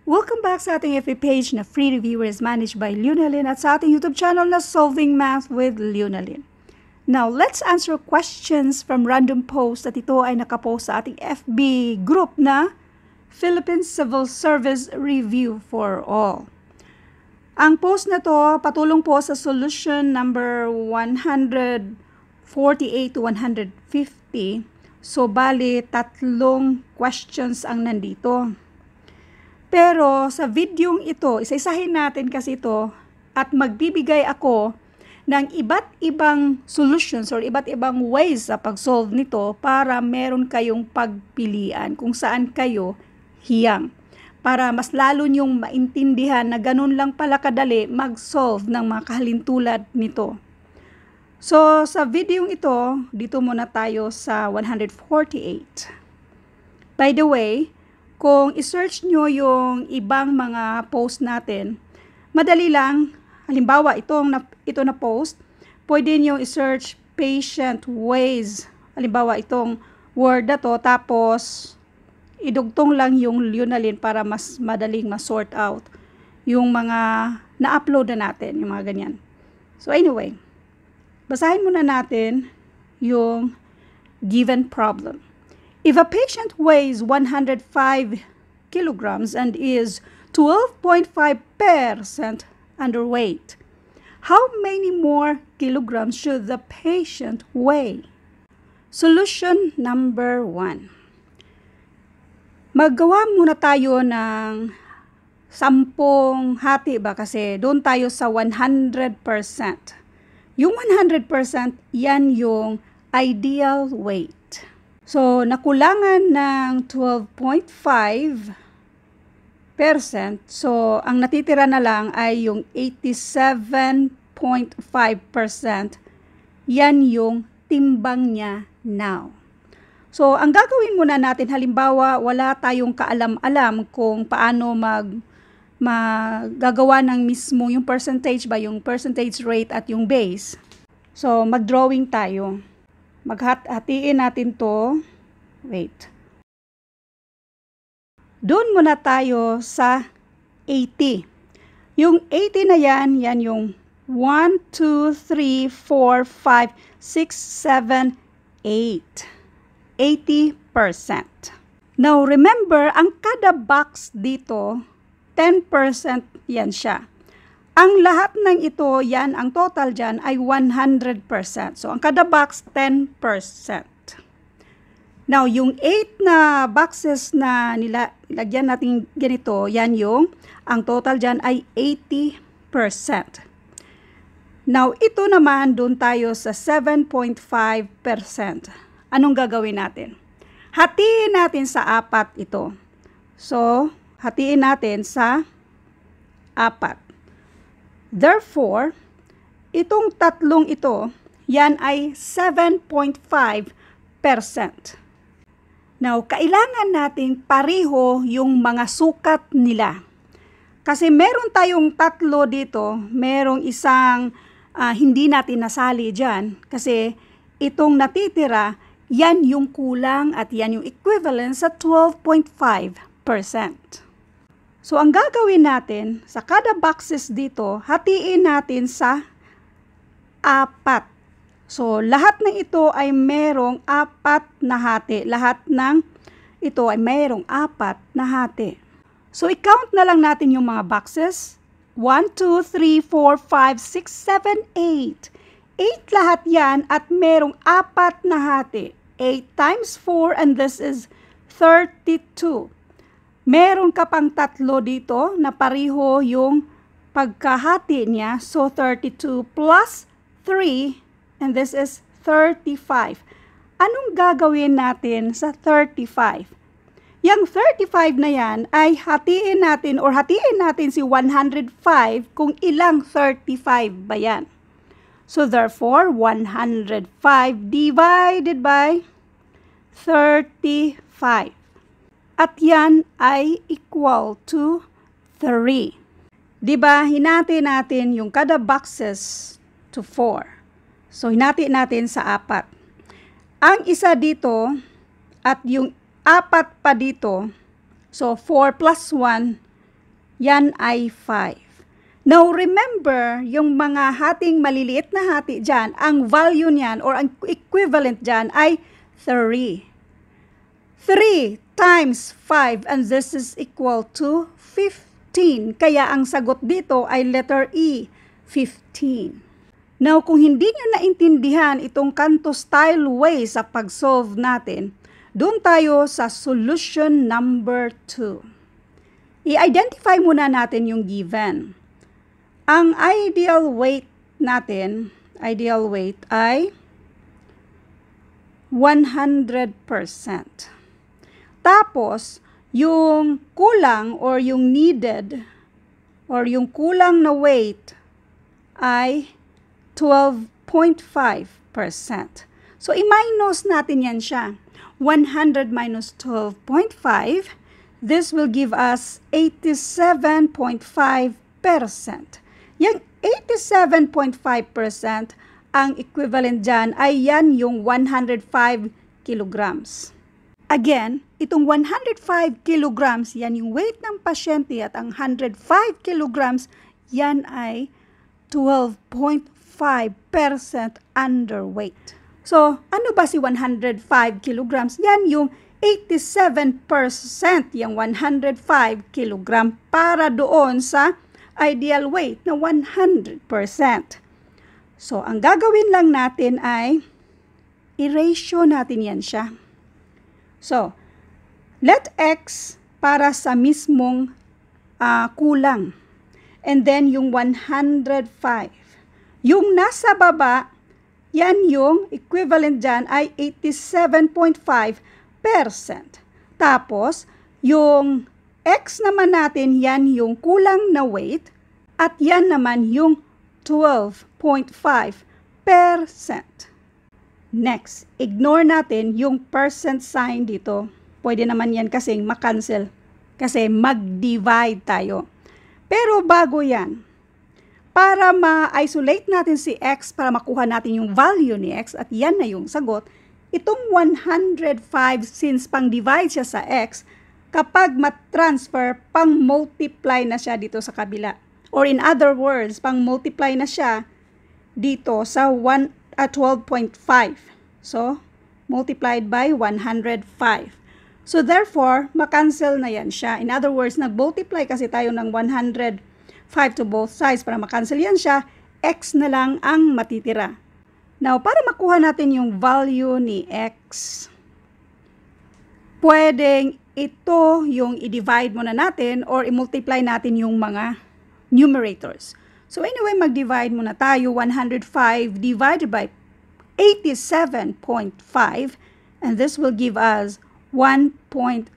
Welcome back sa ating FB page na free reviewer is managed by Leonalyn at sa ating YouTube channel na Solving Math with Leonalyn. Now, let's answer questions from random posts at ito ay nakapost sa ating FB group na Philippine Civil Service Review for All. Ang post na to patulong po sa solution number 148 to 150. So, bali, tatlong questions ang nandito. Pero sa videong ito, isa-isahin natin kasi ito at magbibigay ako ng iba't ibang solutions or iba't ibang ways sa pag-solve nito para meron kayong pagpilian kung saan kayo hiyang. Para mas lalo nyong maintindihan na ganun lang pala kadali mag-solve ng mga kahalintulad nito. So sa videong ito, dito muna tayo sa 148. By the way, kung i-search nyo yung ibang mga post natin, madali lang. Halimbawa, ito na post, pwede nyo i-search patient ways. Halimbawa, itong word na to, tapos idugtong lang yung Leonalyn para mas madaling ma-sort out yung mga na-upload na natin, yung mga ganyan. So anyway, basahin muna natin yung given problem. If a patient weighs 105 kilograms and is 12.5% underweight, how many more kilograms should the patient weigh? Solution number 1. Maggawa muna tayo ng 10 hati ba kasi doon tayo sa 100%. Yung 100%, yan yung ideal weight. So, nakulangan ng 12.5%. So, ang natitira na lang ay yung 87.5%. Yan yung timbang niya now. So, ang gagawin muna natin, halimbawa, wala tayong kaalam-alam kung paano gagawa ng mismo yung percentage ba, yung percentage rate at yung base. So, mag-drawing tayo. Maghatiin natin to. Wait. Doon muna tayo sa 80. Yung 80 na yan yung 1, 2, 3, 4, 5, 6, 7, 8. 80%. Now, remember, ang kada box dito, 10% yan siya. Ang lahat ng ito, yan, ang total dyan ay 100%. So, ang kada box, 10%. Now, yung 8 na boxes na nilagyan natin ganito, yan yung, ang total dyan ay 80%. Now, ito naman, doon tayo sa 7.5%. Anong gagawin natin? Hatiin natin sa 4 ito. So, hatiin natin sa 4. Therefore, itong tatlong ito, yan ay 7.5%. Now, kailangan nating pareho yung mga sukat nila. Kasi meron tayong tatlo dito, merong isang hindi natin nasali dyan. Kasi itong natitira, yan yung kulang at yan yung equivalent sa 12.5%. So, ang gagawin natin, sa kada boxes dito, hatiin natin sa 4. So, lahat ng ito ay merong 4 na hati. Lahat ng ito ay merong 4 na hati. So, i-count na lang natin yung mga boxes. 1, 2, 3, 4, 5, 6, 7, 8. 8 lahat yan at merong 4 na hati. 8 times 4 and this is 32. Meron ka pang 3 dito na pareho yung pagkahati niya. So, 32 plus 3 and this is 35. Anong gagawin natin sa 35? Yang 35 na yan ay hatiin natin si 105 kung ilang 35 ba yan. So, therefore, 105 divided by 35. At yan ay equal to 3. Diba, hinati natin yung kada boxes to 4. So, hinati natin sa 4. Ang isa dito at yung 4 pa dito, so 4 plus 1 yan ay 5. Now, remember, yung mga hating maliliit na hati dyan, ang value niyan or ang equivalent dyan ay 3. 3 times 5 and this is equal to 15. Kaya ang sagot dito ay letter E, 15. Now, kung hindi nyo naintindihan itong kanto style way sa pag-solve natin, doon tayo sa solution number 2. I-identify muna natin yung given. Ang ideal weight natin, ideal weight ay 100%. Tapos, yung kulang or yung needed or yung kulang na weight ay 12.5%. So, i-minus natin yan siya. 100 minus 12.5, this will give us 87.5%. Yung 87.5%, ang equivalent dyan ay yan yung 105 kilograms. Again, itong 105 kilograms, yan yung weight ng pasyente at ang 105 kilograms, yan ay 12.5% underweight. So, ano ba si 105 kilograms? Yan yung 87%, yung 105 kilogram para doon sa ideal weight na 100%. So, ang gagawin lang natin ay i-ratio natin yan siya. So, let X para sa mismong kulang. And then, yung 105. Yung nasa baba, yan yung equivalent dyan ay 87.5%. Tapos, yung X naman natin, yan yung kulang na weight at yan naman yung 12.5%. Next, ignore natin yung percent sign dito. Pwede naman yan kasing makancel kasi mag-divide tayo. Pero bago yan, para ma-isolate natin si X, para makuha natin yung value ni X at yan na yung sagot, itong 105 since pang-divide siya sa X, kapag matransfer, pang-multiply na siya dito sa kabila. Or in other words, pang-multiply na siya dito sa 12.5. So, multiplied by 105. So, therefore, makancel na yan siya. In other words, nag-multiply kasi tayo ng 105 to both sides. Para makancel yan siya, X na lang ang matitira. Now, para makuha natin yung value ni X, pwedeng ito yung i-divide muna natin or i-multiply natin yung mga numerators. So anyway, mag-divide muna tayo. 105 divided by 87.5 and this will give us 1.2.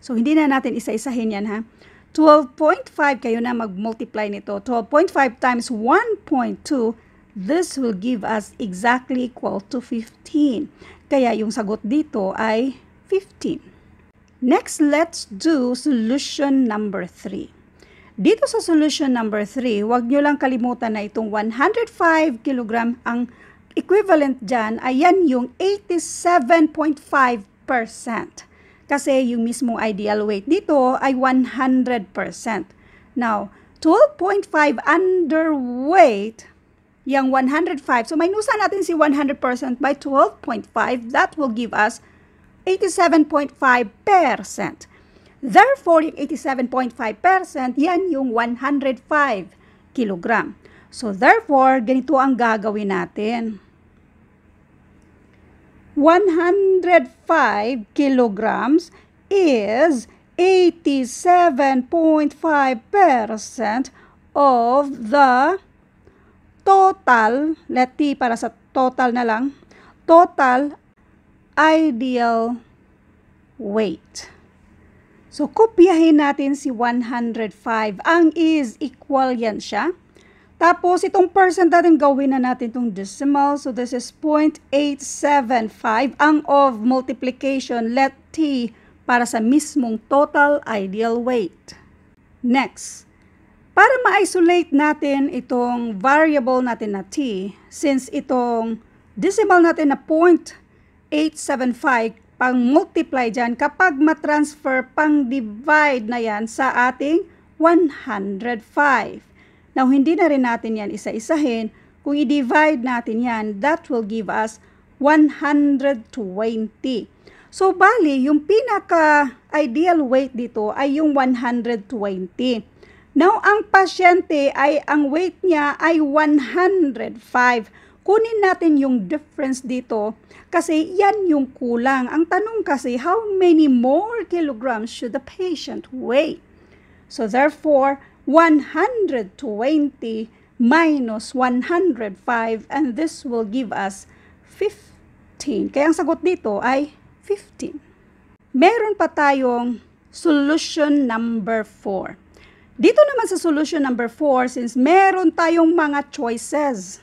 So hindi na natin isa-isahin yan ha. 12.5 kayo na mag-multiply nito. 12.5 times 1.2, this will give us exactly equal to 15. Kaya yung sagot dito ay 15. Next, let's do solution number 3. Dito sa solution number 3, huwag nyo lang kalimutan na itong 105 kg, ang equivalent dyan ay yan yung 87.5%. Kasi yung mismong ideal weight dito ay 100%. Now, 12.5 underweight, yung 105. So, minusan natin si 100% by 12.5. That will give us 87.5%. Therefore, yung 87.5%, yan yung 105 kilogram. So, therefore, ganito ang gagawin natin. 105 kilograms is 87.5% of the total, let T para sa total na lang, total ideal weight. So, kopyahin natin si 105. Ang is equal yan siya. Tapos, itong percent natin gawin na natin itong decimal. So, this is 0.875. Ang of multiplication, let T para sa mismong total ideal weight. Next, para ma-isolate natin itong variable natin na T, since itong decimal natin na 0.875, pang multiply dyan, kapag matransfer, pang divide na yan sa ating 105. Now, hindi na rin natin yan isa-isahin. Kung i-divide natin yan, that will give us 120. So, bali, yung pinaka-ideal weight dito ay yung 120. Now, ang pasyente ay, ang weight niya ay 105. Kunin natin yung difference dito kasi yan yung kulang. Ang tanong kasi, how many more kilograms should the patient weigh? So, therefore, 120 minus 105 and this will give us 15. Kaya ang sagot dito ay 15. Meron pa tayong solution number 4. Dito naman sa solution number 4, since meron tayong mga choices.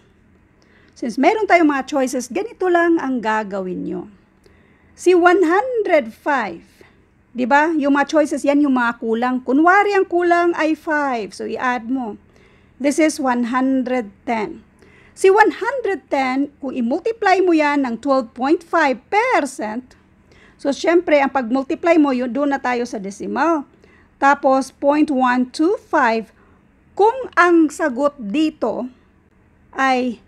Ganito lang ang gagawin nyo. Si 105, di ba? Yung mga choices, yan yung mga kulang. Kunwari ang kulang ay 5, so i-add mo. This is 110. Si 110, kung i-multiply mo yan ng 12.5%, so, syempre, ang pag-multiply mo, yun, doon na tayo sa decimal. Tapos, 0.125. Kung ang sagot dito ay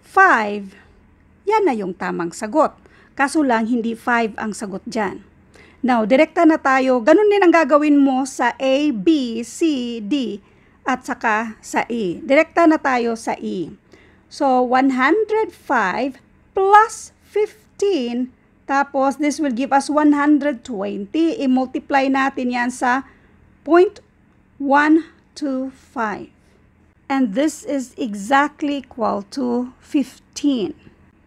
5, yan na yung tamang sagot. Kaso lang, hindi 5 ang sagot dyan. Now, direkta na tayo. Ganun din ang gagawin mo sa A, B, C, D, at saka sa E. Direkta na tayo sa E. So, 105 plus 15. Tapos, this will give us 120. I-multiply natin yan sa 0.125. And this is exactly equal to 15.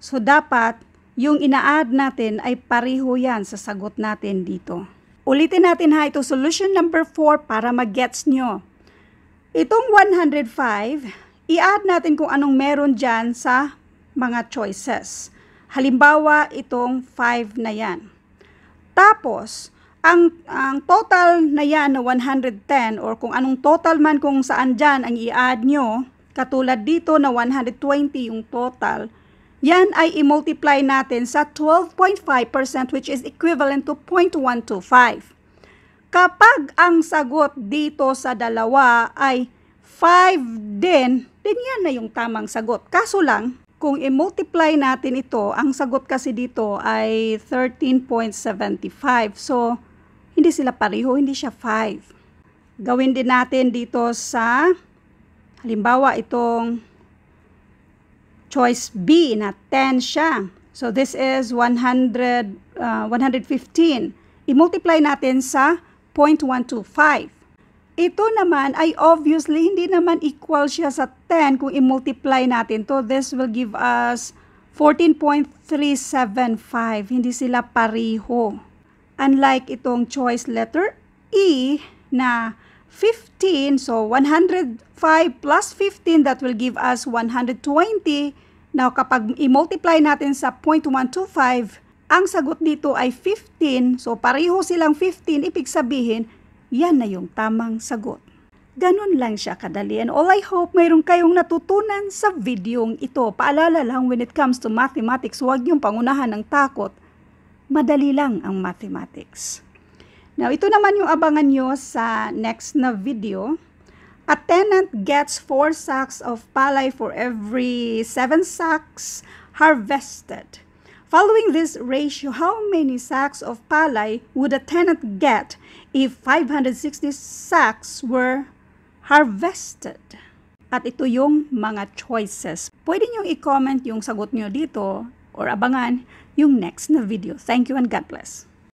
So, dapat yung ina-add natin ay pareho yan sa sagot natin dito. Ulitin natin ha, ito solution number 4 para mag-gets nyo. Itong 105, i-add natin kung anong meron dyan sa mga choices. Halimbawa, itong 5 na yan. Tapos, ang total na yan na 110 or kung anong total man kung saan dyan ang i-add nyo, katulad dito na 120 yung total, yan ay i-multiply natin sa 12.5% which is equivalent to 0.125. Kapag ang sagot dito sa dalawa ay 5 din yan na yung tamang sagot. Kaso lang, kung i-multiply natin ito, ang sagot kasi dito ay 13.75. So, hindi sila pareho, hindi siya 5. Gawin din natin dito sa, halimbawa, itong choice B na 10 siya. So, this is 115. I-multiply natin sa 0.125. Ito naman ay obviously hindi naman equal siya sa 10 kung i-multiply natin to. This will give us 14.375. Hindi sila pareho. Unlike itong choice letter E na 15, so 105 plus 15, that will give us 120. Now, kapag i-multiply natin sa 0.125, ang sagot dito ay 15. So, pareho silang 15. Ibig sabihin, yan na yung tamang sagot. Ganun lang siya kadali. And all I hope mayroon kayong natutunan sa videong ito. Paalala lang, when it comes to mathematics, huwag yung pangunahan ng takot. Madali lang ang mathematics. Now, ito naman yung abangan nyo sa next na video. A tenant gets 4 sacks of palay for every 7 sacks harvested. Following this ratio, how many sacks of palay would a tenant get if 560 sacks were harvested? At ito yung mga choices. Pwede nyo i-comment yung sagot nyo dito or abangan yung next na video. Thank you and God bless.